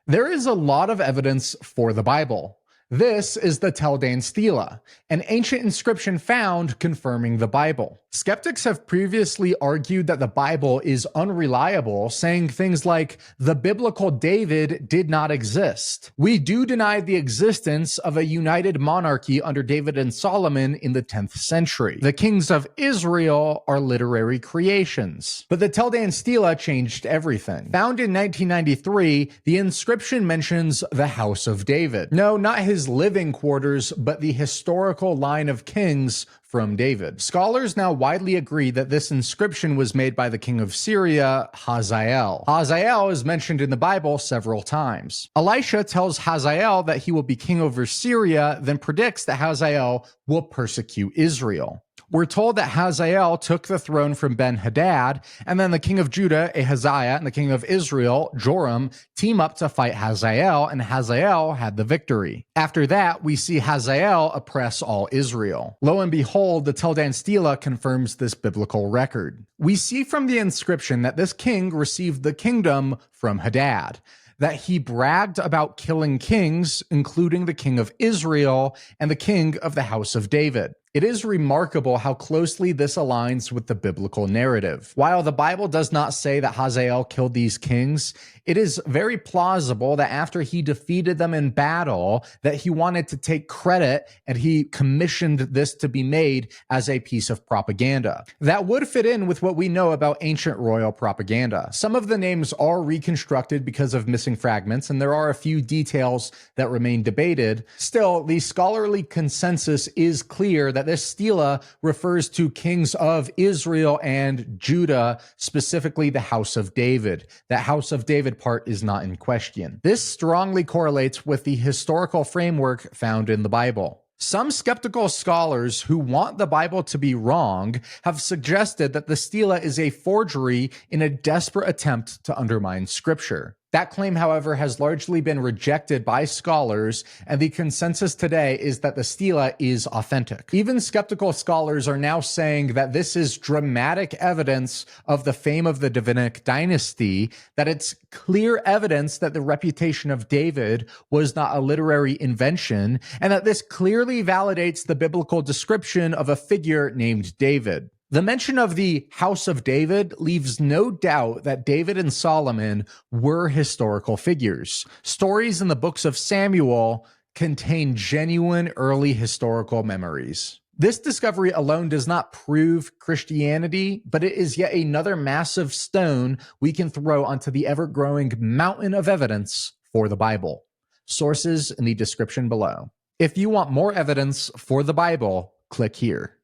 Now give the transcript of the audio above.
There is a lot of evidence for the Bible. This is the Tel Dan Stele, an ancient inscription found confirming the Bible. Skeptics have previously argued that the Bible is unreliable, saying things like, the biblical David did not exist. We do deny the existence of a united monarchy under David and Solomon in the 10th century. The kings of Israel are literary creations. But the Tel Dan Stele changed everything. Found in 1993, the inscription mentions the House of David. No, not his living quarters, but the historical line of kings from David. Scholars now widely agree that this inscription was made by the king of Syria, Hazael. Hazael is mentioned in the Bible several times. Elisha tells Hazael that he will be king over Syria, then predicts that Hazael will persecute Israel. We're told that Hazael took the throne from Ben-Hadad, and then the king of Judah, Ahaziah, and the king of Israel, Joram, team up to fight Hazael, and Hazael had the victory. After that, we see Hazael oppress all Israel. Lo and behold, the Tel Dan Stele confirms this biblical record. We see from the inscription that this king received the kingdom from Hadad, that he bragged about killing kings, including the king of Israel and the king of the house of David. It is remarkable how closely this aligns with the biblical narrative. While the Bible does not say that Hazael killed these kings, it is very plausible that after he defeated them in battle, that he wanted to take credit and he commissioned this to be made as a piece of propaganda. That would fit in with what we know about ancient royal propaganda. Some of the names are reconstructed because of missing fragments, and there are a few details that remain debated. Still, the scholarly consensus is clear that this stele refers to kings of Israel and Judah, specifically the house of David. That house of David part is not in question. This strongly correlates with the historical framework found in the Bible. Some skeptical scholars who want the Bible to be wrong have suggested that the stele is a forgery in a desperate attempt to undermine Scripture. That claim, however, has largely been rejected by scholars, and the consensus today is that the stele is authentic. Even skeptical scholars are now saying that this is dramatic evidence of the fame of the Davidic dynasty, that it's clear evidence that the reputation of David was not a literary invention, and that this clearly validates the biblical description of a figure named David. The mention of the House of David leaves no doubt that David and Solomon were historical figures. Stories in the books of Samuel contain genuine early historical memories. This discovery alone does not prove Christianity, but it is yet another massive stone we can throw onto the ever-growing mountain of evidence for the Bible. Sources in the description below. If you want more evidence for the Bible, click here.